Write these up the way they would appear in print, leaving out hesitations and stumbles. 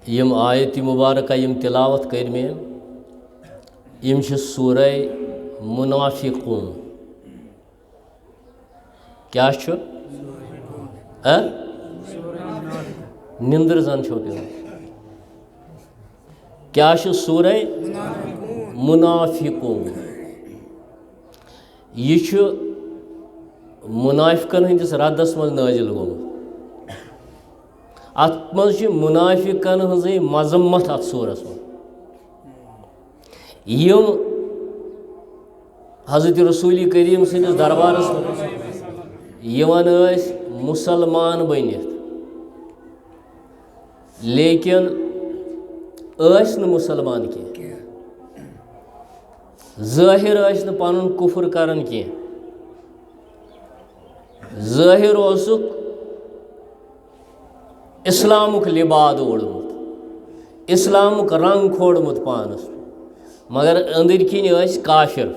M آیت مبارکہ M تلاوت کر میں یم چھ سورہ منافقون کیا چھ نندر زن چھو پہ کیا چھ سورہ منافقون یہ چھ منافقن ہندس ردس من نازل گومت ات مز منافقن ہزے مذمت ات سورس من یم حضرت رسول کریم سندس دربارس یوان ایس مسلمان بنت لیکن ایس ن مسلمان کی ظاہر ایس ن پنن کفر کرن کی ظاہر اوسک اسلامک لباد اوڑمت اسلامک رنگ کھوڑمت پانس مگر اندر کن ایس کافر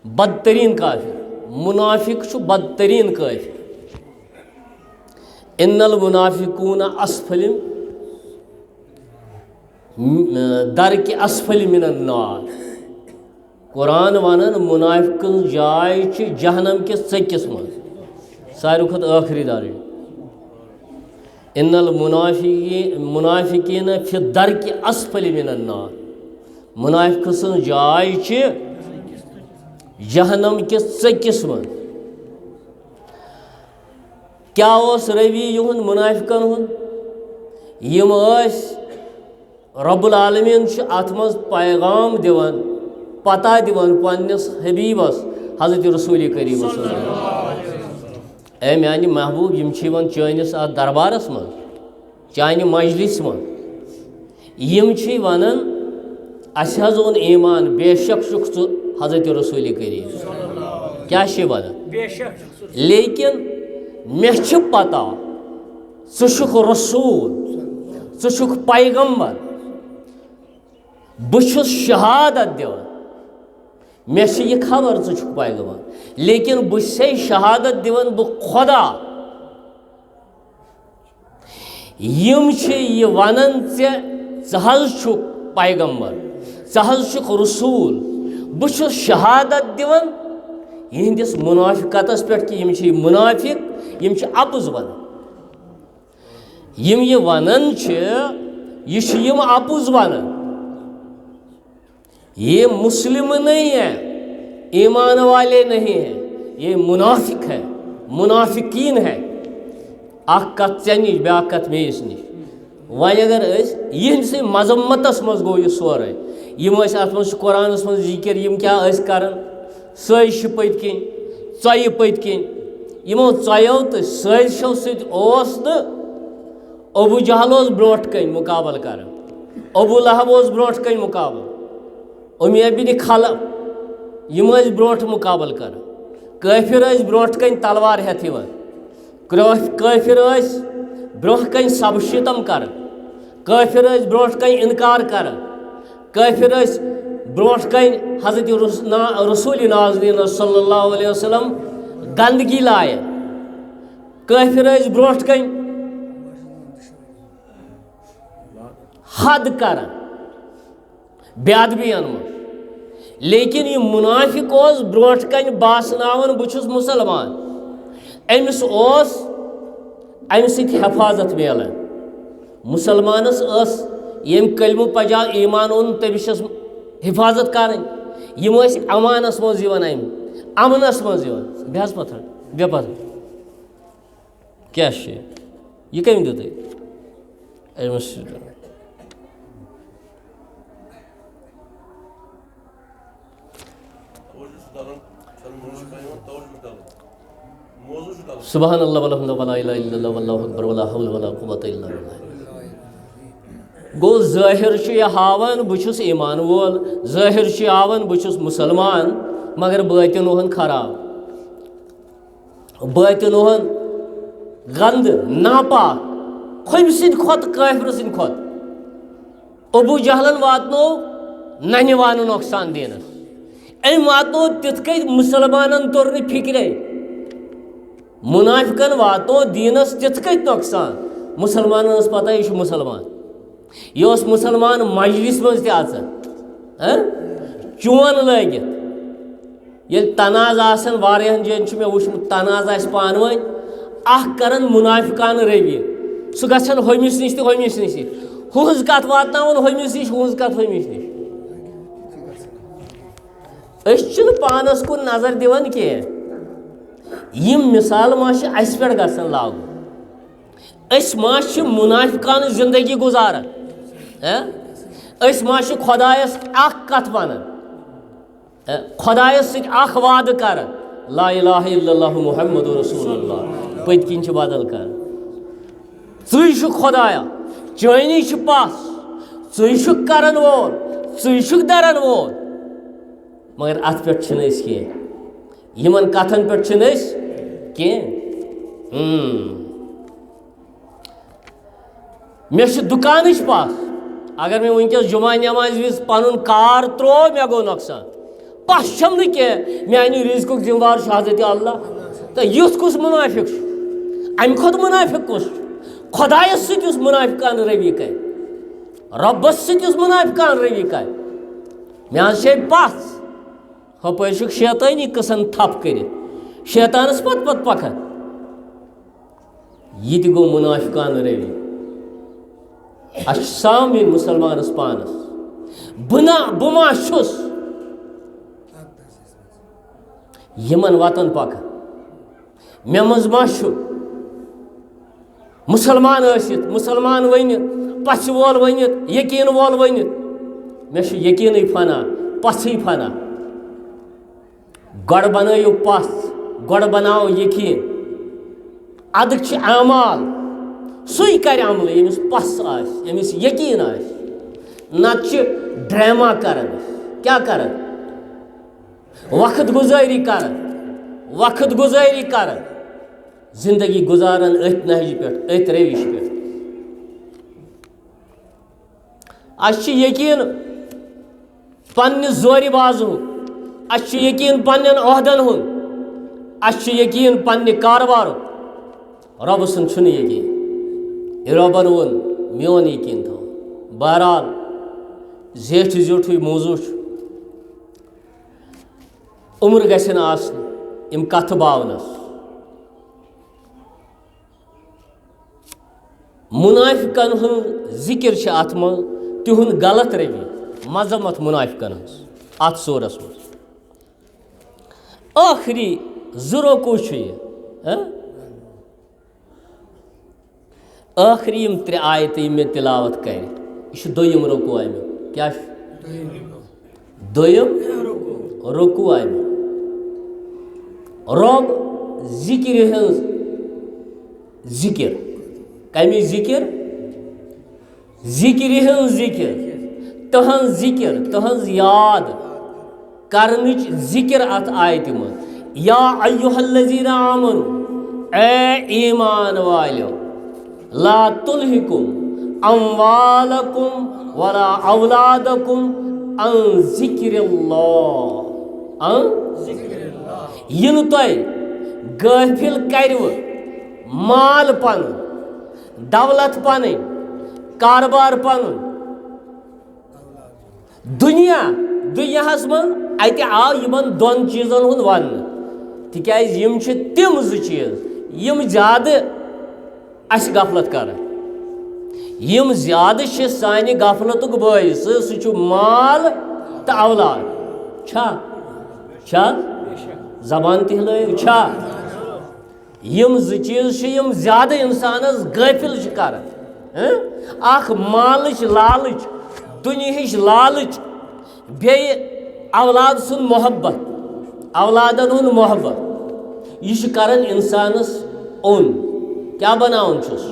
بدترین کافر منافق چھ بدترین کافر ان المنافقون اسفل درک اسفل من النار قرآن ونان منافقن جائے چھ جہنم کے ژکس من ساروی کھت آخری درجہ ان المنافقین فی الدرک اسفل من النار منافق سن جائے چھ جہنم کے ژکس من کیا اس روی یہن منافقن ہن یم اس رب العالمین چھ ات مز پیغام دیوان پتہ دیوان پنس حبیبس حضرت رسول کریم صلی اللہ علیہ وسلم اے میانی محبوب یم چھ چانس ات دربارس من چانہ مجلس من یم چھ ونان اس حض اون ایمان بے شک چھ حضرت رسول کریم کیا چھ ونان لیکن مے چھ پتہ ژٕ رسول ژٕ پیغمبر بچھس شہادت دیوان مے چھ یہ خبر ژٕ پیغمبر لیکن بچھسے شہادت دیوان بہ خدا یم چھ یہ ونان ژٕ حظ چھُکھ پیغمبر ژٕ حظ چھُکھ رسول بچھس شہادت دیوان یہندس منافقتس پہ کہ یم چھ منافق یم چھ اپز ونان یم یہ ونان چھ یہ چھ یم اپز ونان یہ مسلم نہیں ہے ایمان والے نہیں ہیں یہ منافق ہے منافقین ہے اخ کت ژے نش بیاکھ کت میس نش وۄنۍ اگر یہندسے مذمتس مز گو یہ سورے یم ات مز قرآنس مز ذکر یم کیا کران سٲزشہِ پٔتۍ کِنۍ ژۄیہِ پٔتۍ کِنۍ یمو ژۄیو تہٕ سٲزشو سۭتۍ اوس نہٕ ابو جہل اوس برونٛٹھ کَنۍ مُقابل کران ابو لہب اوس برونٛٹھ کَنۍ مُقابل امی بن خلف یم ٲسۍ برونٛٹھ مُقابل کران کٲفر ٲسۍ برونٛٹھ کَنۍ تلوار ہٮ۪تھ یِوان کٲفر ٲسۍ برونٛہہ کَنۍ سب شتم کران کٲفر ٲسۍ برونٛٹھ کَنۍ انکار کران کٲفر ٲسۍ برونٛٹھ کَنۍ حضرت رسول ناظرین صلی اللہ علیہ وسلم گندگی لایان کٲفر ٲسۍ برونٛٹھ کَنۍ حد کران بے ادبین من لیکن یہ منافق اوس برونٛٹھ کَنۍ باسناوان بہٕ چھُس مسلمان أمِس اوس امہِ سۭتۍ حفاظت میلان مسلمانس ٲس ییٚمۍ کلمہٕ پجاو ایمان اوٚن تٔمِس چھس حفاظت کرٕنۍ یم ٲسۍ امانس منٛز یِوان امنس منٛز یِوان بیٚیہِ حظ پتھر بیٚیہِ پتھر کیٛاہ چھُ یہِ کٔمۍ دیُت تۄہہِ أمِس سبحان اللہ والحمد ولا الہ الا اللہ واللہ اکبر ولا حول ولا قوۃ الا باللہ گو ظاہر چھ یہ ہاوان بہ چھس ایمان وول ظاہر چھ ہاوان بہ چھس مسلمان مگر باطن اوہن خراب باطن اوہن گند ناپاک کھمہِ سٕنٛدِ کھۄتہٕ کٲفرٕ سٕنٛدِ کھۄتہٕ ابو جہلن واتنو ننہِ وانہٕ نۄقصان دینس أمۍ واتنو تِتھ کٔنۍ مسلمانن توٚر نہٕ فِکرے منافقن واتنو دینس تِتھ کٔنۍ نۄقصان مسلمانن ٲس پتہ یہِ چھُ مسلمان یہ مسلمان مجلس مز چون لگت یل تناز آسن واریاہن جائن میں وچھمت تناز آس پانوین کرن منافقان روی سہ گژھن ہومس نش تو ہومس نش ہز کت واتناون ہومس نش ہز کت ہومس نش اس پانس کن نظر دیوان کی یم مثال ما اس پہ گھن لاگو اس ما منافقان زندگی گزاران اس ما خدایس اخ کت ونان خدایس ست اخ وعد کران لا الہ الا اللہ محمد رسول اللہ پت کن بدل کر ثی خدایا چانی پس ثی کران وول ثی دران وول مگر ات پہ کی یمن کتن پہ کی مے دکانچ پاس اگر میں ونکس جمعہ نماز وز پن کار ترو مے گو نقصان پس چھم نہ کی میانہ رزق ذمہ دار حضرت اللہ تو یھ کس منافق ام کھت منافق کس خدایس ست منافقان روی کر ربس ست منافقان روی کر مے پس ہپر شیطانی قسم تھپ کر شیطانس پت پت پکان یہ گو منافقان روی سامن مسلمانس پانس بما چھس یمن وطن پکان مے مز ما مسلمان ٲسِتھ مسلمان ونت پچھ وول ونت یقین وول ونت مے یقین فنا پژھے فنا گۄڈٕ بنٲیِو پژھ گۄڈٕ بناو یقین ادک اعمال سُے کر عمل ییٚمِس پژھ آسہِ ییٚمِس یقین آسہِ نتہٕ چھِ ڈرامہ کران کیا کران وقت گزاری کران زندگی گزاران ات نہج پہ ات روش پہ اس یقین پنہ زور باز اس یقین پن عہدن ہند اس یقین پنہ کاربار رب سن یقین یہ ربن ون میون یقین تھو بہرحال زیٹھ زیوٹھے موضوع عمر گژھن آسن یم کتھ باونس منافقن ہند ذکر ات من تہند غلط روی مذمت منافقن ہز ات سورس مز آخری زرکو یہ آخری یم ترے آیت میں تلاوت کر یہ دویم رکو امی کیا دویم رکو امی رب ذکر ہز ذکر کمی ذکر ذکر ہز ذکر تہن ذکر تہن یاد کرنچ ذکر ات آیت من یا ایھا الذین آمنوا اے ایمان والو لا تلہکم اموالکم ولا اولادکم عن ذکر اللہ ین تہ غافل کرو مال پن دولت پن کاربار پن دنیا من اتہ آو یمن دون چیزن ہند ون تکیاز یم چھ تم چیز یم زیادہ اس غفلت کر یم زیادہ چھ سانہ غفلتک باعث سہ مال تو اولاد چھا زبان تہ ہلائیو چھا یم چیز یم زیادہ انسانس غافل کران اخ مالچ لالچ دنیاہچ لالچ بیٚیہِ اولاد سُنٛد محبت اولادن ہُنٛد محبت یہ کران انسانس اون کیا بناون چھس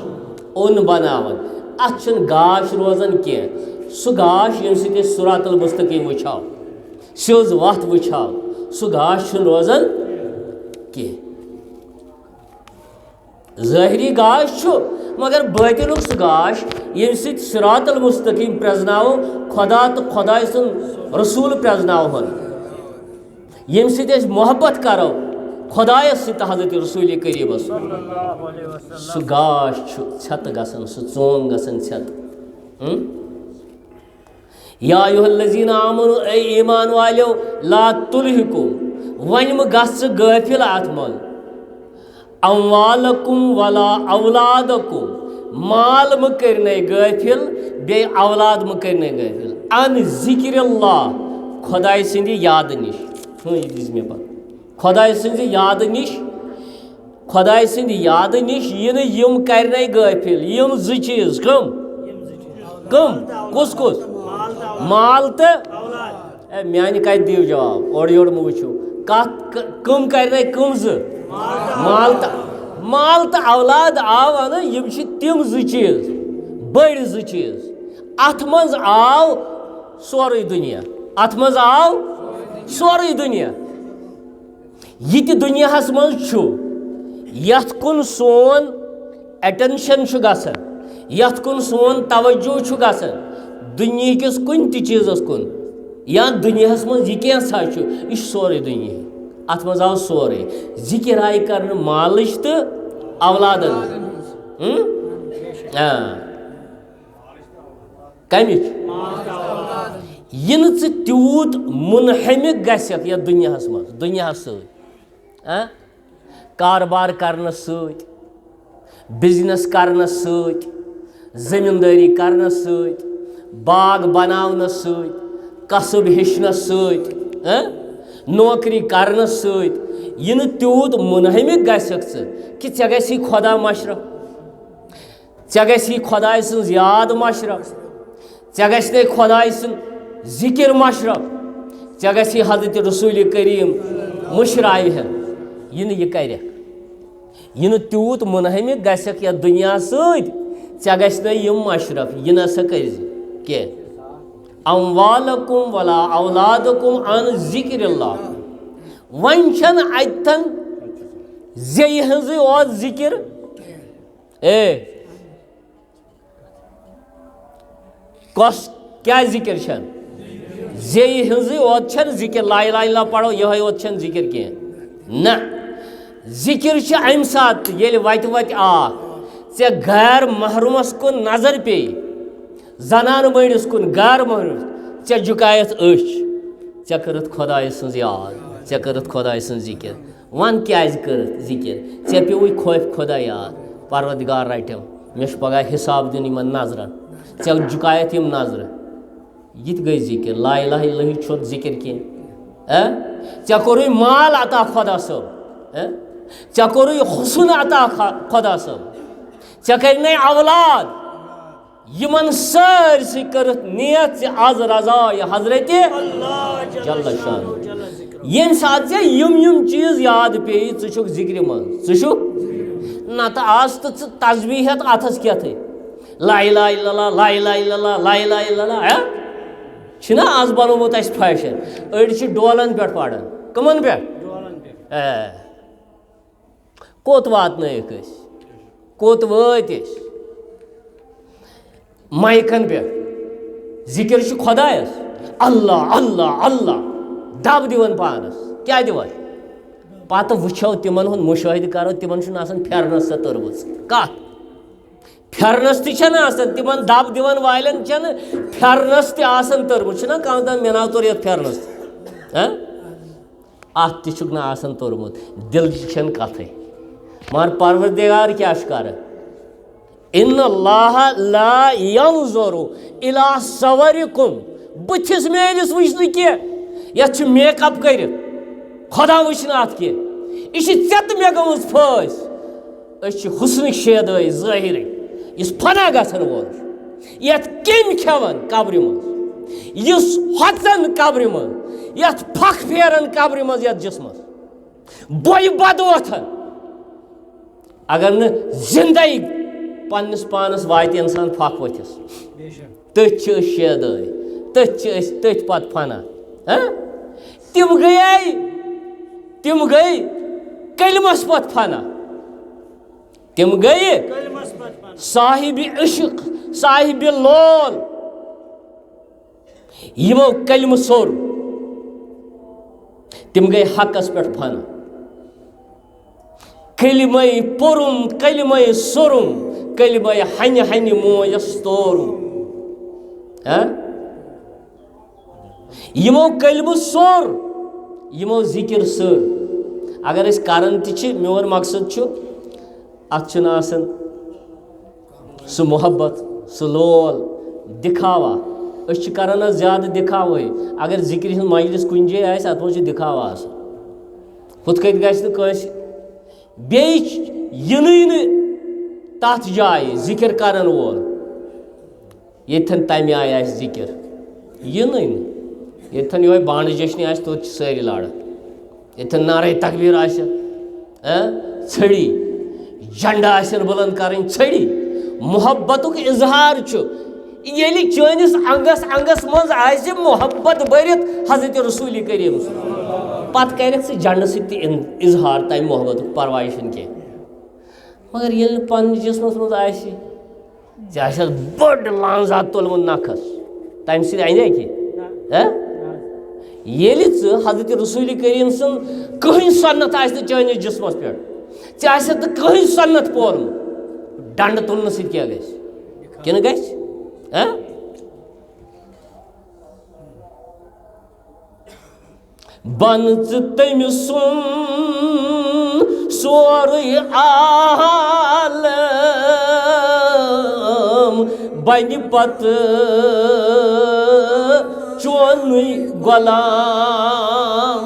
اون بناون ات چھن گاش روزان کی سُہ گاش یم سۭتۍ أسۍ صراط المستقیم وٕچھاو سیوٚز وتھ وٕچھاو سُہ گاش چھُنہٕ روزان کی ظٲہری گاش چھُ مگر باطنُک سُہ گاش یم سۭتۍ صراط المستقیم پرزناو خدا تو خداے سُنٛد رسول پرزناوہن یم سۭتۍ أسۍ محبت کرو خدایس سۭتۍ حضرت رسول کریمس سُہ گاش چھُ ژھٮ۪تہٕ گژھان سُہ ژوٚن گژھان ژھٮ۪تہٕ یا ایھا الذین آمنوا اے ایمان والیو لا تلہکم ون گژھ غافل ات من اموالکم ولا اولادکم مال مکرنے غافل بے اولاد مکرنے غافل ان ذکر اللہ خدائے سندی یاد نش یہ دِژ مےٚ پتہ خدائے سندی یاد نش خدائے سندی یاد نش یم کرنے غافل یم زٕ چیٖز کم کس کس مال تو میانہ کت دیو جواب اور یور مہ وچھو کت کم کرنے کم زٕ مال تو اولاد آو نا یم چھ تم زٕ چیٖز بڑ زٕ چیٖز ات منٛز آو سورُے دنیا ات منٛز آو سورُے دنیا یہ تہِ دنیاہس منٛز چھُ یتھ کُن سون ایٹینشن چھُ گژھان یتھ کُن سون توجہ چھُ گژھان دنیا کس کُنہِ تہِ چیٖزس کُن یا دنیاہس منٛز یہِ کینٛژھا چھُ یہِ چھُ سورُے دُنیا اتھ منٛز آو سورُے ذکر آیہِ کرنہٕ مالٕچ تہٕ اولادن کمِچ یہِ نہٕ ژٕ تیوٗت منہمک گژھکھ یتھ دنیاہس منٛز دنیاہس سۭتۍ کاربار کرنس سۭتۍ بزنس کرنس سۭتۍ زمیندٲری کرنس سۭتۍ باغ بناونس سۭتۍ کسب ہیٚچھنس سۭتۍ نوکری کرنس سۭتۍ یہِ نہٕ تیوٗت منہمک گژھکھ ژٕ کہِ ژےٚ گژھی خۄدا مشرف ژےٚ گژھی خۄداے سٕنٛز یاد مشرف ژےٚ گژھنے خۄداے سُنٛد ذکر مشرف ژےٚ گژھی حضرت رسول کریم مشرایہِ ہن یہِ نہٕ یہِ کرکھ یہِ نہٕ تیوٗت منہمک گژھکھ یتھ دنیا سۭتۍ ژےٚ گژھنے یِم مشرف یہِ نسا کٔرۍ زِ کینٛہہ اموالکم ولا اولادکم عن ذکر اللہ وۄنۍ چھنہٕ اتتھن زیٚیہِ ہٕنٛزٕے اوت ذکر کۄس کیٛاہ ذکر چھن زیٚیہِ ہٕنٛزٕے اوت چھنہٕ ذکر لا اِلہَ اِلَّا پرو یِہوٚے اوت چھنہٕ ذکر کینٛہہ نہ ذکر چھِ امہِ ساتہٕ تہِ ییٚلہِ وتہِ آکھ ژےٚ غیر محرومس کُن نظر پیٚیہِ زنانہٕ مٔہنِس کُن غیر محرومس ژےٚ جُکایتھ أچھ ژےٚ کٔرٕتھ خۄداے سٕنٛز یاد ژےٚ کٔرٕتھ خۄداے سٕنٛز ذکر وَن کیٛازِ کٔرٕتھ ذکر ژےٚ پیوٚوُے خوفہِ خۄدا یاد پروردگار رٹِم مےٚ چھُ پگاہ حساب دیُن یِمن نظرن ژےٚ جُکایتھ یِم نظرٕ یہِ تہِ گٔے ذکر لا اِلہَ اِلَّا چھُنہٕ ذکر کینٛہہ ژےٚ کوٚرُے مال عطا خۄدا صٲب ژےٚ کوٚرُے حُسن عطا خۄدا صٲب ژےٚ کٔرنَے اولاد یِمن سٲرسٕے کٔرٕتھ نیت ژٕ آز رضایہِ حضرتِ جل شان ییٚمہِ ساتہٕ ژےٚ یِم چیٖز یاد پیٚیہِ ژٕ چھُکھ ذکرِ منٛز ژٕ چھُکھ نتہٕ آز تہٕ ژٕ تصبیٖحت اتھس کیتھٕے لا اِلہَ اِلَّا اللہ لا اِلہَ اِلَّا اللہ لا اِلہَ اِلَّا اللہ چھُنہ آز بنومُت اَسہِ فیشن أڑۍ چھِ ڈولن پٮ۪ٹھ پران کٕمن پٮ۪ٹھ کوٚت واتنٲیِکھ أسۍ کوٚت وٲتۍ أسۍ مایکن پٮ۪ٹھ ذکر چھُ خۄدایس اللہ اللہ اللہ دب دِوان پانس کیٛاہ دِوان پتہٕ وٕچھو تِمن ہُنٛد مُشٲہدٕ کرو تِمن چھُنہٕ آسان پھیرنس سۄ تٔرمٕژ کتھ پھیرنس تہِ چھنہٕ آسان تِمن دب دِوان والٮ۪ن چھنہٕ پھیرنس تہِ آسان تٔرمٕژ چھُنہ کانٛہہ دپان مےٚ ناو توٚر یتھ پھیرنس اتھ تہِ چھُکھ نہٕ آسان توٚرمُت دِلچہِ چھنہٕ کتھٕے مگر پروردگار کیٛاہ چھُ کران ان اللہ لا ينظر الى صورکم بٕتھِس میٲنِس وٕچھ نہٕ کینٛہہ یتھ چھُ میک اپ کٔرِتھ خۄدا وٕچھ نہٕ اتھ کینٛہہ یہِ چھِ ژےٚ تہٕ مےٚ گٔمٕژ فٲسۍ أسۍ چھِ حُسنٕکۍ شیدٲے ظٲہِرٕے یُس فنا گژھن وول چھُ یتھ کیٚمۍ کھٮ۪وان قبرِ منٛز یُس ہۄژان قبرِ منٛز یتھ پھکھ پھیران قبرِ منٛز یتھ جسمس بۄیہِ بد وۄتھان اگر نہٕ زندے پننس پانس واتہِ انسان پھکھ ؤتھِس تٔتھۍ چھِ أسۍ شیدٲے تٔتھۍ چھِ أسۍ تٔتھۍ پتہٕ فنا تِم گٔے کلمس پتہٕ فنا تِم گٔے صاحبِ عشق صاحبِ لول یِمو کلمہٕ سوٚر تِم گٔے حقس پٮ۪ٹھ فنا کلمے پوٚرُم کلمے سوٚرُم کلمے ہنہِ ہنہِ مویس تورُم یمو کلمہ سور یمو ذکر سر اگر اس کارن تھی میون مقصد ات آسان سہ محبت سہ لول دکھاوا اس کران زیادہ دکھاوے اگر ذکر ہند مجلس کن جائے آس ات من دکھاوا آسان ہت کت گھس بیچ تات جائے ذکر کرن وول یتھن تمہ آئے آس ذکر یتھن یہ بانڈ جشن آس توت ساری لاران یتھن نعرہ تکبیر آس ژھڑی جھنڈا آسن بلند کریں ژھڑی محبتک اظہار ییٚلہِ چٲنِس انگس انگس منٛز آسہِ محبت بٔرِتھ حضرت رسول کریم پتہٕ کرکھ ژٕ جھنڈٕ سۭتۍ تہِ اظہار تمہِ محبتُک پرواے چھُنہٕ کینٛہہ مگر ییٚلہِ نہٕ پننِس جسمس منٛز آسہِ ژےٚ آسٮ۪س بٔڑ لانزات تُلمُت نکھس تمہِ سۭتۍ اندیا کینٛہہ ییٚلہِ ژٕ حضرت رسول کریم سُنٛد کٕہٕنۍ سنت آسہِ نہٕ چٲنِس جسمس پٮ۪ٹھ ژےٚ آسٮ۪تھ نہٕ کٕہٕنۍ سنت پورمُت ڈنڈٕ تُلنہٕ سۭتۍ کیٛاہ گژھِ کِنہٕ گژھِ بن ژٕ تٔمۍ سُنٛد سورُے عالم بنہِ پتہٕ چونُے غلام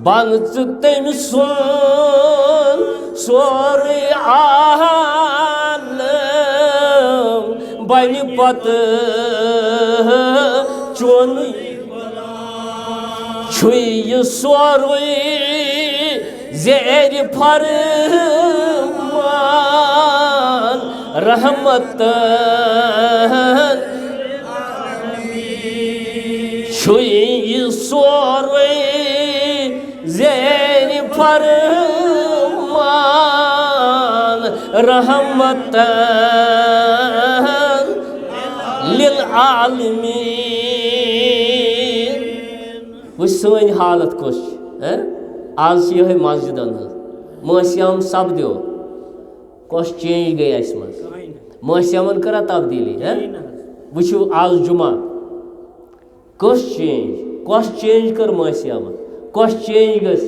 بن ژٕ تٔمۍ سُنٛد سورُے عالم بنہِ پتہٕ چونُے چھُے یہِ سورُے زیرِ فرمان رحمتن چھُے یہِ سورُے زیرِ فرمان رحمتن للعالمین وچ سٲنۍ حالت کۄس چھِ آز چھِ یِہوٚے مسجدن ہٕنٛز مٲسیام سپدیو کۄس چینج گٔے اَسہِ منٛز مٲسیامن کٔرا تبدیٖلی وٕچھِو آز جمعہ کۄس چینج کٔر مٲسیامن کۄس چینج گٔژھ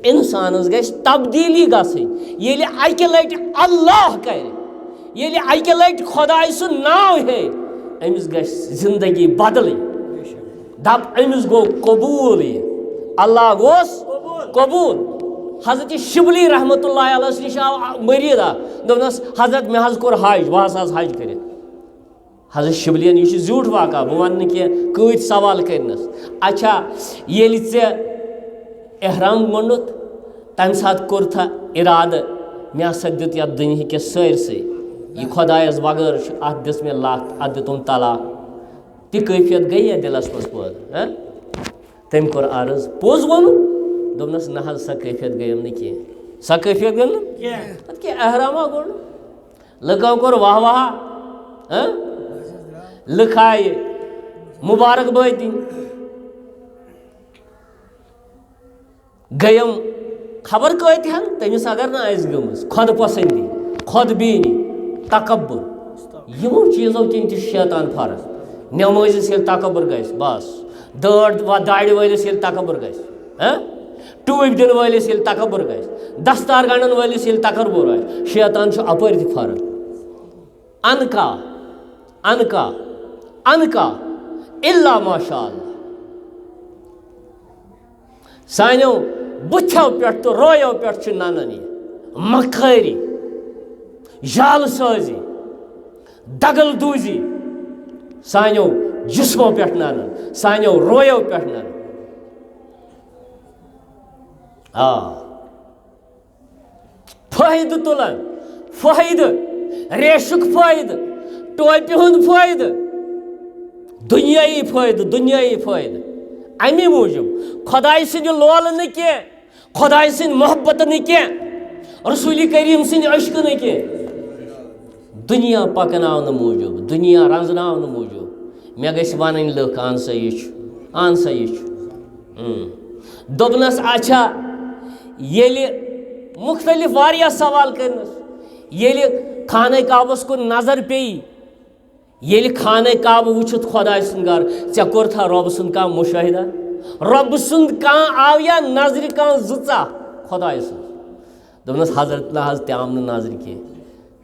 اِنسانس گژھِ تبدیٖلی گژھٕنۍ ییٚلہِ اکہِ لٹہِ اللہ کرِ ییٚلہِ اکہِ لٹہِ خۄداے سُنٛد ناو ہیٚیہِ أمِس گژھِ زندگی بدلٕنۍ دپ أمِس گوٚو قبوٗل یہِ اللہ گوس قبوٗل حضرت شبلی رحمتہ اللہ علیہ نِش آو مٔریٖد اکھ دوٚپنس حضرت مےٚ حظ کوٚر حج بہٕ ہسا حج کٔرِتھ حضرت شبلیَن یہِ چھُ زیوٗٹھ واقعہ بہٕ وَنہٕ نہٕ کینٛہہ کۭتۍ سوال کٔرنَس اچھا ییٚلہِ ژےٚ احرام گوٚنڈُتھ تمہِ ساتہٕ کوٚرتھا اِرادٕ مےٚ ہسا دیُت یتھ دُنہِکِس سٲرسٕے یہِ خۄدایس بغٲر چھُ اتھ دِژ مےٚ لتھ اتھ دِتُم طلاق تہِ کٲفیت گٔے یا دِلس منٛز پٲدٕ تٔمۍ کوٚر عرض پوٚز ووٚنُم دوٚپنس نہ حظ سۄ کٲفیت گٔیم نہٕ کینٛہہ سۄ کٲفیت گٔے نہٕ پتہٕ کیٛاہ احراما گوٚنڈ لُکو کوٚر واہ واہ لکھایہِ مُبارک بٲدۍ دِنۍ گٔیم خبر کۭتِہن تٔمِس اگر نہٕ آسہِ گٔمٕژ خۄد پسنٛدی خۄد بیٖنی تکبُر یِمو چیٖزو کِنۍ تہِ چھُ شیطان فرق نٮ۪مٲزِس ییٚلہِ تکبُر گژھِ بس دٲڑ داڑِ وٲلِس ییٚلہِ تکبُر گژھِ ٹوٗپۍ دِنہٕ وٲلِس ییٚلہِ تکبُر گژھِ دستار گنٛڈن وٲلِس ییٚلہِ تکبُر آسہِ شیطان چھُ اپٲرۍ تہِ فرق انکا الا ماشاء اللہ سانیو بُتھیو پٮ۪ٹھ تہٕ رویو پٮ۪ٹھ چھُ ننان یہِ مکھٲری جالہٕ سٲزی دگل دوٗزی سانیو جسمو پٮ۪ٹھ ننان سانیو رویو پٮ۪ٹھ ننان فٲیدٕ تُلان فٲیدٕ ریشُک فٲیدٕ ٹوپہِ ہُنٛد فٲیدٕ دُنیٲیی فٲیدٕ امی موٗجوٗب خۄداے سٕنٛدِ لولہٕ نہٕ کینٛہہ خۄداے سٕنٛدِ محبتہٕ نہٕ کینٛہہ رسوٗلِ کریم سٕنٛدِ عشقہٕ نہٕ کینٛہہ دُنیا پکناونہٕ موٗجوٗب دُنیا رنٛزناونہٕ موٗجوٗب مےٚ گژھِ وَنٕنۍ لُکھ اہن سا یہِ چھُ دوٚپنَس اچھا ییٚلہِ مختلف واریاہ سوال کٔرنَس ییٚلہِ خانہ کعبس کُن نظر پیٚیہِ یل خانہ کعب وچھت خدا سن گر ژے کور تھا رب سن کا مشاہدہ رب سند کان آو یا نظر کان زا خدا سن دس حضرت نہ حض تہ آم نظر کی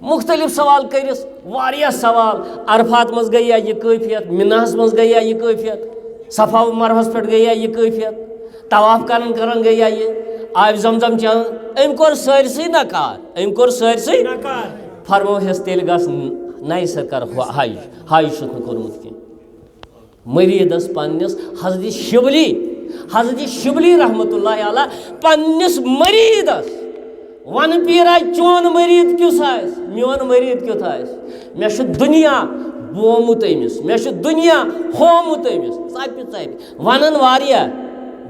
مختلف سوال کرس واریاہ سوال عرفات مز گیا یہ کیفیت مناہس مز گیا یہ کیفیت صفا و مروہس پہ گیا یہ کیفیت طواف کرن گیا یہ آب زمزم چان ام کور سارسی نکار ام کور سارسی فرمو ہس تیل گس نئی سرکار حج چھ کورمت کی مریدس پنس حضرت شبلی رحمت اللہ علیہ پنس مریدس ون پیرا چون مرید کس آس میون مرید کیت آس مے دنیا بومت امس مے دنیا ہومت امس ژپہ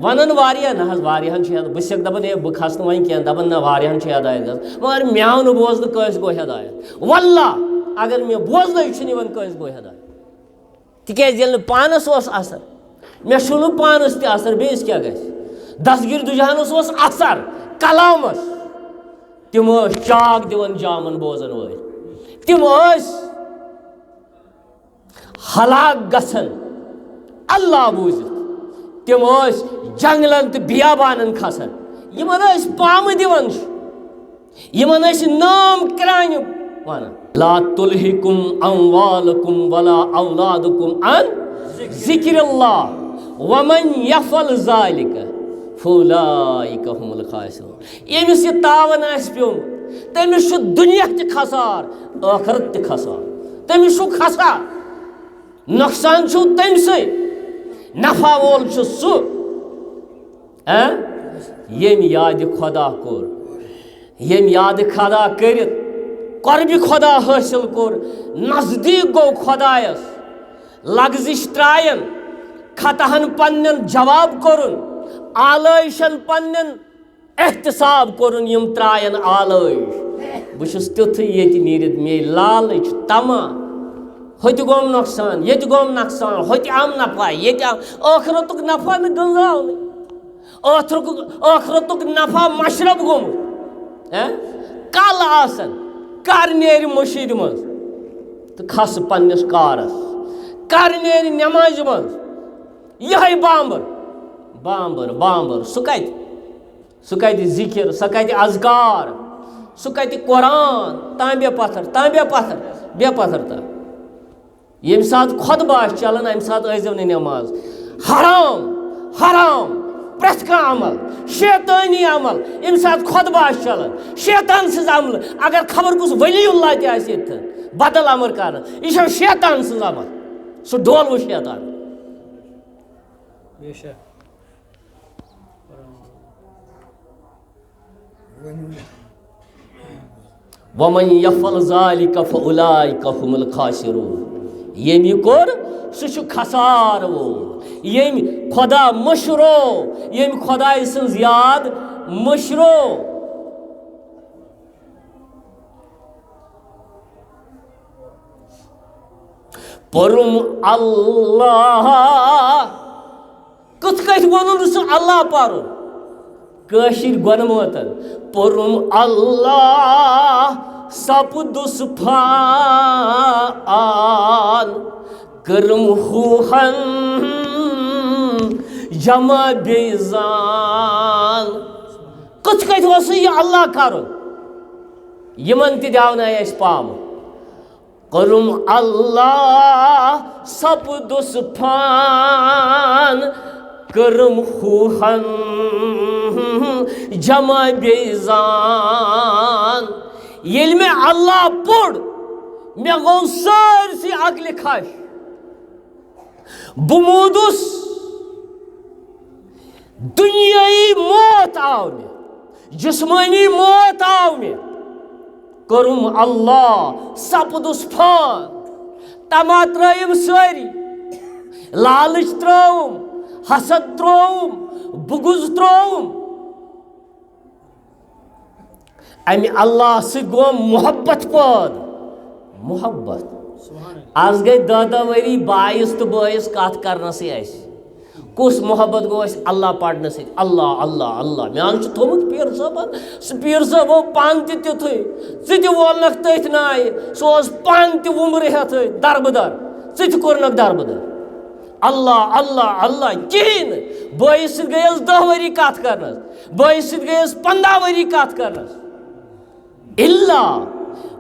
ونن واریاہ نہ حض واریاہن یاد بہ سک دپان بہ کھس ون کی دپان نہ واریاہن ہدایت گژھ مگر میاو نہ بوزن کس گو ہدایت واللہ اگر مے بوزن چھ کس گو ہدایت تکیاز یل پانس اثر مے چھ پانس تہ اثر بیس کیا گژھِ دستگیر دجہانس اثر کلامس تم چاک دِوان جامن بوزن ول تم ہلاک گژھن اللہ بوزت تم جنگلن تو بیابانن کھسان یمن پام دِوان یمن نام کرانہ ونان لا تلہکم اموالکم ولا اولادکم عن ذکر اللہ ومن یفعل ذلک فاولئک هم الخاسرون یمس یہ تاون آس پیومت تمس دنیا تہ خسار آخرت تہ خسار تمس خسار نقصان تمسے نفع وول سہ یم یاد خدا کور یم یاد خدا کرت قرب خدا حاصل کور نزدیک گو خدایس لغزش ترائن خطہن پنن جواب کورن آلائشن پنن احتساب کورن یم ترائن آلائش بہس تیتھ یہ نیرت مے لالچ تما ہوت گوم نقصان یہ گوم نقصان ہوت آم نفع یہ آخرتک نفع نہ گنزاؤ آخرتک نفع مشرب گومت کل آسن کر نیر مشید مز تو کھس پنس کارس کر نیر نماز مز یہ بامبر بامبر بامبر سہ کت ذکر سہ کت اذکار سہ کت قرآن تام بے پتھر بے پتھر تا یم سات خطبہ آس چلان ام سات ٲسۍزیو نہٕ نماز حرام حرام پرٛٮ۪تھ کانٛہہ عمل شیطٲنی عمل یم سات خطبہ آس چلان شیطان سٕنٛز عمل اگر خبر کُس ولی اللہ تہِ آسہِ ییٚتٮ۪ن بدل امر کران یہ چھُ شیطان سٕنٛز عمل سُہ ڈولوٕ شیطان ومن یفعل ذلک فاولئک هم الخاسرون یمی کور سہ خسار وول یم خدا مشرو یم خدا سنز یاد مشرو پرم اللہ کت کت ون سہ اللہ پرن کاشر گونمتن پرم اللہ سپدس پھان کرم خوہن جمع بیزان کت کت وس یہ اللہ کرن یمن تہ دیونائے اس پام کرم اللہ سپدس پھان کرم خوہن جمع بیزان یل میں اللہ پوڑ مے گو سارسی عقل خش بمودس دنیای موت آو مے جسمانی موت آو مے کرم اللہ سپدس پھان تما ترائم ساری لالچ تروم حسد تروم بغض تروم امی اللہ سے گو محبت پاد محبت آز گئی دہ وری بائیس تو بائیس کات کرنا سے ایسی کس محبت گو اس اللہ پڑھنے سے اللہ اللہ اللہ میان چھ تھومت پیر صاحب سہ پیر صاحب پان تہ تیتھے ژٕ تہ وولنکھ تٔتھۍ نایہِ سُہ اوس پان تہ وُمرٕ ہیتھے دربدر ژٕ تہ کوٚرنکھ دربدر اللہ اللہ اللہ کہین بٲیِس سۭتۍ گٔیَس 10 ؤری کتھ کرنس بٲیِس سۭتۍ گٔیَس 15 ؤری کتھ کرنس الا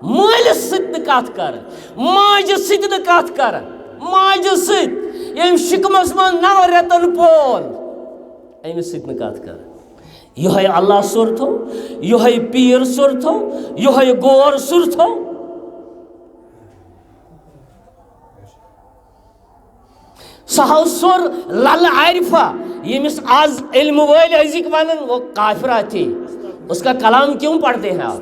مٲلِس سۭتۍ نہٕ کتھ کران ماجہِ سۭتۍ نہٕ کتھ کران ماجہِ سۭتۍ یم شکمس من 9 رٮ۪تن پول أمِس سۭتۍ نہٕ کتھ کران یِہوٚے اللہ سُر تھو یِہوٚے پیٖر سُر تھو یِہوٚے گور سُر تھو سہو سُر لل عارفہ ییٚمِس آز علم وٲلۍ أزِکۍ ونان وہ کافرہ تھی اس کا کلام کیوں پڑھتے ہیں آپ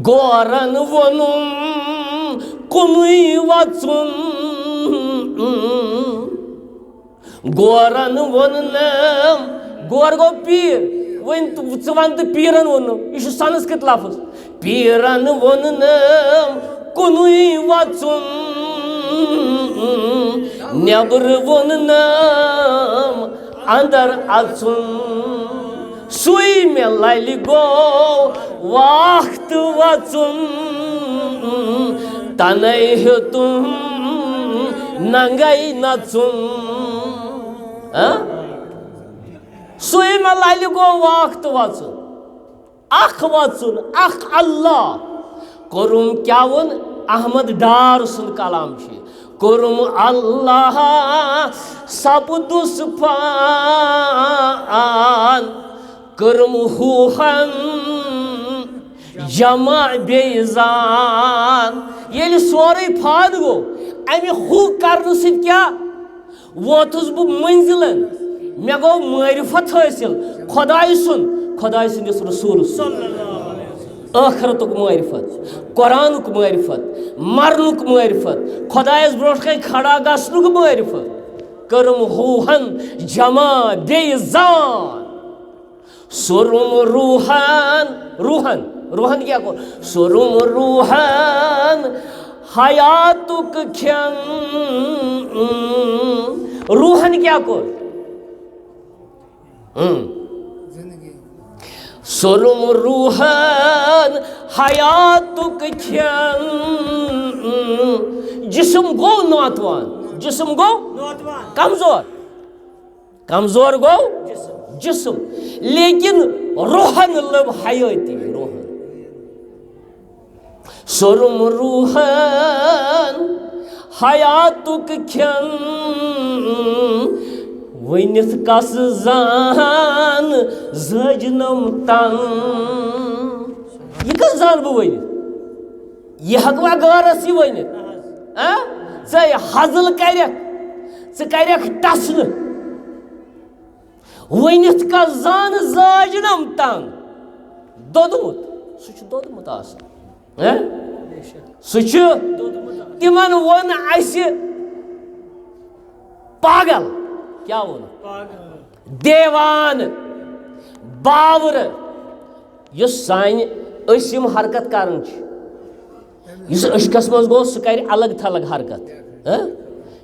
گورن ونُم کُنُے وژُن گورن ووننم گور گو پیر ون ژٕ ون تہٕ پیرن وونُم یہِ چھُ سنسکرت لفظ پیرن ووننم کُنُے وژُن نیبر ووننم اندر اژُن سُے مےٚ للہِ گوٚو واکھ تہٕ وژُن تنے ہیوٚتُم ننگے نژُن سُے مےٚ للہِ گوٚو واکھ تہٕ وژُن اکھ وژُن اکھ اللہ کوٚرُم کیٛاہ ووٚن احمد ڈار سُنٛد کلام چھُ کوٚرُم اللہ سپدُس فان کٔرٕم ہوٗہن جمع بیٚیہِ زان ییٚلہِ سورُے فاد گوٚو امہِ ہوٗ کرنہٕ سۭتۍ کیٛاہ ووتُس بہٕ مٔنزِلن مےٚ گوٚو معرفت حٲصِل خۄداے سٕنٛدِس رسوٗلس ٲخرتُک معرفت قرآنُک معرفت مرنُک معرفت خۄدایس برونٛٹھ کنہِ کھڑا گژھنُک معرفت کٔرٕم ہوٗہن جمع بیٚیہِ زان سورُم روٗحن روٗحن روٗحن کیٛاہ کوٚر سورُم روٗحن حیاتُک کھٮ۪ن روٗحن کیٛاہ کوٚر سورُم روٗحن حیاتُک کھٮ۪ن جسم گوٚو ناتوان جسم گوٚو کمزور گوٚو جسم لیکن روحن لب حیاتی روحن سورُم روحن حیاتُک کھٮ۪ن ؤنِتھ کس زان زٲجنم تن یہِ کس زانہٕ بہٕ ؤنِتھ یہِ ہٮ۪کوا غٲرس یہِ ؤنِتھ ژٕ حضل کرکھ ژٕ کرکھ ٹسنہٕ ؤنِتھ کس زان زٲجنم تن دوٚدمُت سُہ چھُ دوٚدمُت آسان سُہ چھُ تِمن ووٚن اَسہِ پاگل کیٛاہ ووٚن دیوان باور یُس سانہِ أسۍ یِم حرکت کران چھِ یُس اشکس منٛز گوٚو سُہ کرِ الگ تھلگ حرکت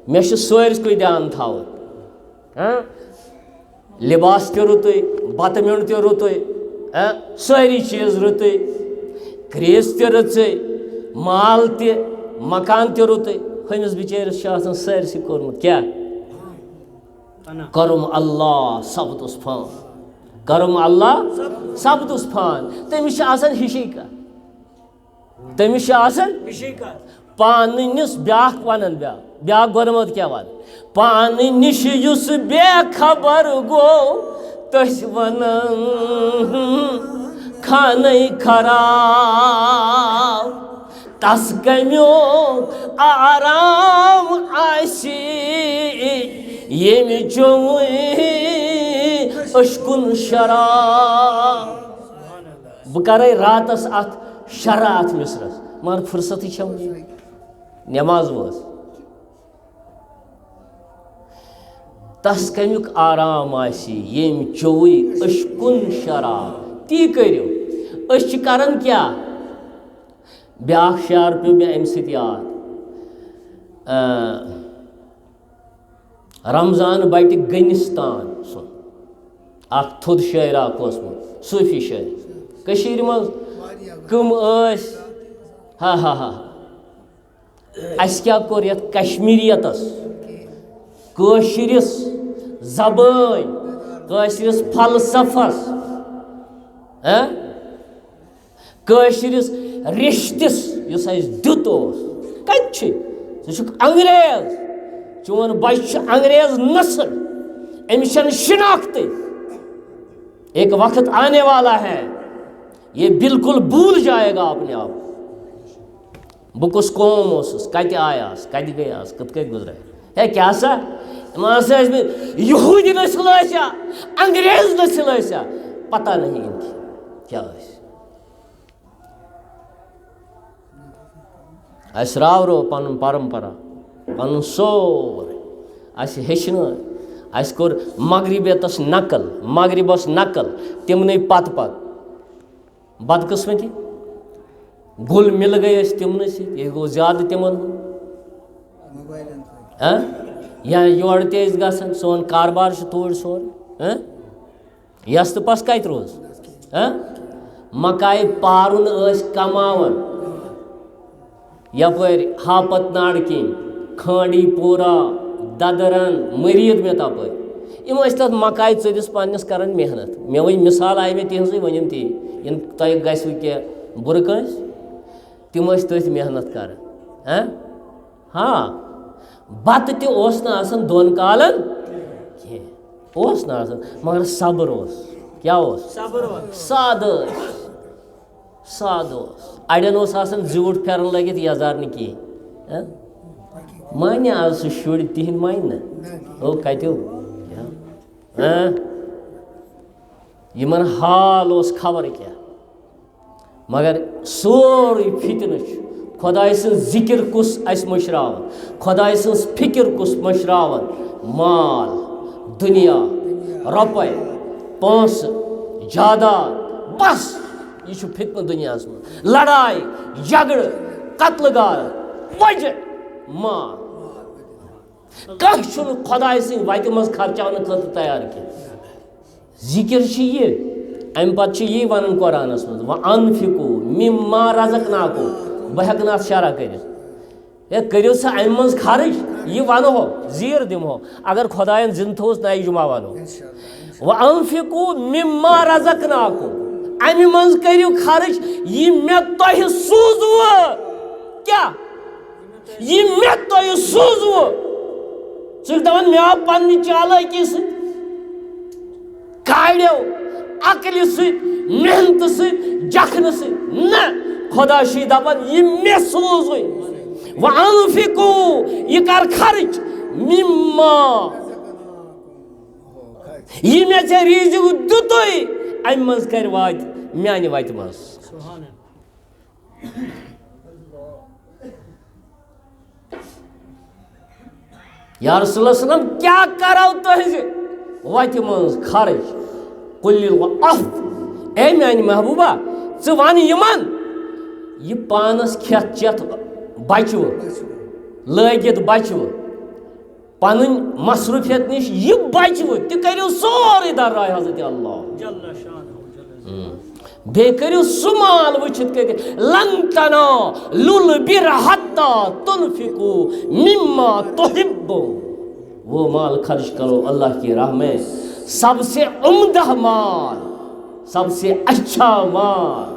مےٚ چھُ سٲرسٕے دیان تھاوُن لباس تہِ رُتُے بتہٕ میوٚنٛڈ تہِ رُتُے سٲری چیٖز رُتُے کریٖس تہِ رٕژٕے مال تہِ مکان تہِ رُتُے ہُمِس بِچٲرِس چھُ آسان سٲرسٕے کوٚرمُت کیٛاہ کرم اللہ سپدُس فان کرم اللہ سپدُس فان تٔمِس چھِ آسان ہِشی کتھ تٔمِس چھِ آسان پانہٕ بیٛاکھ ونان بیٛاکھ گۄڈٕمت کیٛاہ ونان پانہٕ نِش یُس بے خبر گوٚو تٔسۍ ونان خانے خراب تس کمیُک آرام آسہِ ییٚمہِ چوٚوٕے أشکُن شراب بہٕ کرے راتس اتھ شرح اتھ مصرس مگر فرصتٕے چھم نٮ۪ماز وٲژ تس کمیُک آرام آسہِ ییٚمہِ چوٚوٕے أشکُن شراب تی کٔرِو أسۍ چھِ کران کیٛاہ بیٛاکھ شعر پیوٚو مےٚ امہِ سۭتۍ یاد رمضان بٹ گنستان سن اخ تھود شاعر اخ اوسمت صوفی شاعر کشیر مز کم اس ہا ہا ہا اس کیا کور یت کشمیریتس کشرس زبان کشرس فلسفس کشرس رشتس اس دت کت انگریز چون بچہ انگریز نسل امس شناخت ایک وقت آنے والا ہے یہ بالکل بھول جائے گا اپنے آپ بہ کس قوم اوسس کت آیاس کت گیاس کت کت گزرے ہے کیا سا یہودی نسل ٲسیا انگریز نسل ٲسیا پتہ نہیں ان کی کیا اس راورو پن پرمپرا پن سور اس ہیچن اس کور مغربیتس نقل مغربس نقل تمنے پت پت بدقسمتی گل مل گئی اس تمنے سے یہ گو زیادہ تمن یا یور تیز گسن سون کاربار توڑ سور یس تو پس کت روز مکائی پارن اس کماون یپر ہاپت ناڑ کن کھانڈی پورہ ددرن مرید میں تپر یم تر مکائی ٹھس پنس کران محنت مے ون مثال آئی مے تہذی ونم تی ان تہ گھو کی بر کنس تم تھی محنت کران ہاں بت تہ دون کالن کی مگر صبر کیا ساد ساد اڑین زیوٹ پھیرن لگت یزار نہ کہین مانے آز سہ شر تہند مان نا کتو یمن حال خبر کیا مگر سوری فتنہ خدائے سن ذکر کس اس مشراون خدائے سن فکر کس مشراون مال دنیا روپے پونس جاداد بس یہ فتنہ دنیا من لڑائی جھگڑ قتل گار وجہ مال کھن خدائے سن وتہ مز خرچاؤن خاطر تیار کی ذکر یہ ام پتہ یہ ون قرآنس مز وانفقوا مما رزقناکم بہ ہیکہ ات شرح کر کرو سا ام مز خرچ یہ ونو زیر دمو اگر خدائن زند تھوس نئی جمعہ ونو وانفقوا مما رزقناکم ام مز کرو خرچ یہ مے تہ سوزو کیا یہ مے تہ سوزو ثہ دپان مے آو پنہ چالاکی ست کاڑیو عقل ست محنت ست جکھن ست نہ خدا چھ دپان یہ مے سوزوے وانفقوا یہ کر خرچ مما یہ مے ژے رزق دتوے ام مز کر وات میانہ وتہ مز یا رسول اللہ وسلم کیا کرو تہذ وتہ مز خرچ قل اف اے میانہ محبوبہ ژٕ ون یمن یہ پانس کھیت چیت بچو لگت بچو پن مصروفیت نش یہ بچو تہ کرو سوری در راہ حضرت اللہ بے کرو سہ مال وچھت کہ لن تنالوا البر حتی تنفقوا مما تحبون وہ مال خرچ کرو اللہ کی راہ میں سب سے عمدہ مال سب سے اچھا مال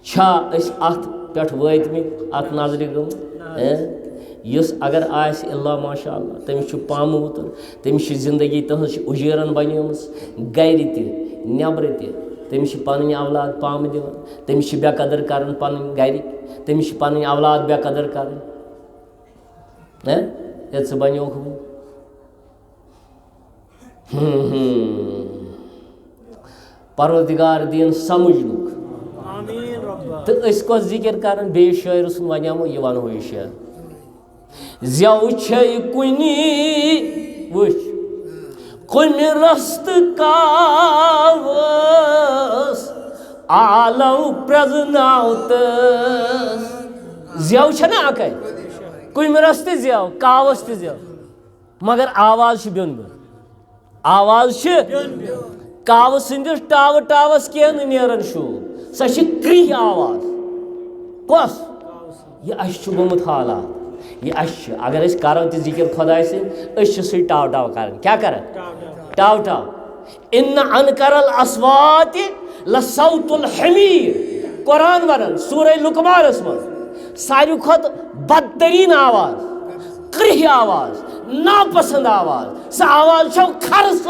چھا اس ات پٹھ وٲتمٕتۍ ات نظرِ گٔمٕتۍ یُس اگر آسہِ اللہ ماشاء اللہ تٔمِس چھُ پامہٕ تٔمِس چھِ زندگی تٕہٕنٛز چھِ اُجیرن بنیمٕژ گرِ تہِ نٮ۪برٕ تہِ تٔمِس چھِ پنٕنۍ اولاد پامہٕ دِوان تٔمِس چھِ بے قدر کران پنٕنۍ گرِکۍ تٔمِس چھِ پنٕنۍ اولاد بے قدر کران ہے ژٕ بنیوکھ وۄنۍ پروردگار دین سمجھ لُکھ تو اس کو ذکر کرن بے شاعر سن ونیامو یہ ونو یہ شعر زیو چھے کنی وچ کمی رست کاوس آلو پرزناوت زیو چھے نا آکے کمی رست زیو کاوس تی زیو مگر آواز بیون بیون آواز کاو سندس ٹاو ٹاوس کی نیران شوب سا کری آواز کس یہ اش گومت حالات یہ اش اگر اس کرو تی ذکر خدا سے اش سی ٹاو ٹاو کرن کیا کرن ٹاو ٹاو ان انکر الاصوات لصوت الحمیر قرآن ورن سورہ لقمان من ساری کھت بدترین آواز کرہ آواز ناپسند آواز سا آواز چھو کھرس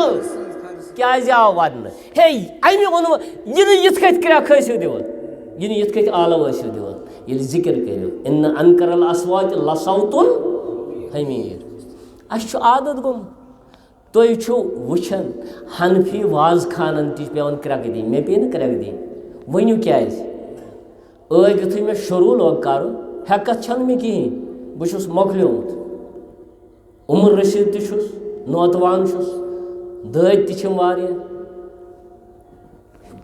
کیا آو ون ہے امی اون یہ یت کت کرا کھسو دیون یہ یت کت آلو ٲسِو دیون ییٚلہِ ذکر کٔرِو ان انکر الاصوات لصوت الحمیر اس عادت گوٚمُت تُہۍ چھُو وٕچھان حنفی واز خانن تہِ چھِ پیٚوان کرٛٮ۪کہٕ دِنۍ مےٚ پیٚیہِ نہٕ کرٛٮ۪کہٕ دِنۍ ؤنِو کیٛازِ ٲدۍ یُتھُے مےٚ شروٗع لوگ کَرُن ہٮ۪کتھ چھَنہٕ مےٚ کِہیٖنۍ بہٕ چھُس مۄکلیومُت عمر رشیٖد تہِ چھُس نوتوان چھُس دٲدۍ تہِ چھِم واریاہ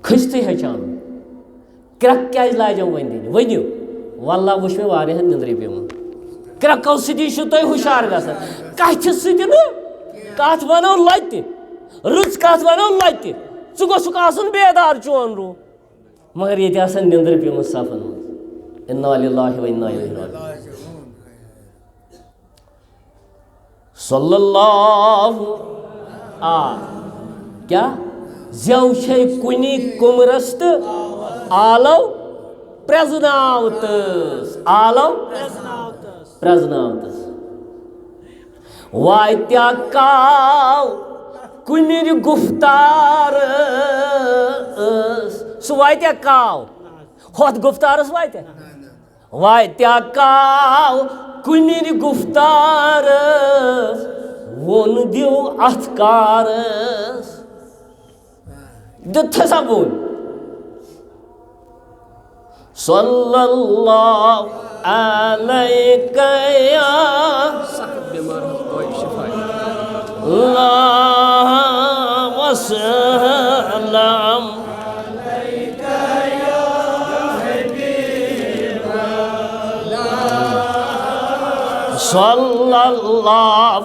کھٔستٕے ہیٚچھان کرٛٮ۪کہٕ کیٛازِ لاجَم وۄنۍ دِنہِ ؤنِو واللہ وٕچھ مےٚ واریاہَن نِندرٕے پیوٚمُت کرٛٮ۪کو سۭتی چھُو تُہۍ ہُشار گژھان کَتھِ سۭتۍ نہٕ کَتھ وَنو لَتہِ رٕژ کَتھ وَنو لَتہِ ژٕ گوٚژھُکھ آسُن بیدار چون روٗح مگر ییٚتہِ آسان نِندٕر پیٚمٕژ صفن منٛز اِنا لِلٰہِ و اِنا اِلیہِ راجعوٗن صلی اللہ کیا زٮ۪و چھے کُنی کُمرس تہٕ آلو پرٛزناوتس آلو پرٛزناوتس واتیا کاو کُنِر گُفتار سُہ واتیا کاو ہوٚتھ گُفتارس واتیا واتیا کاو کُنِر گُفتار ووٚن دِو اتھ کارس دیُت ہسا بوٚن صلی اللہ علیکہ یا اللہ وسلم صلی اللہ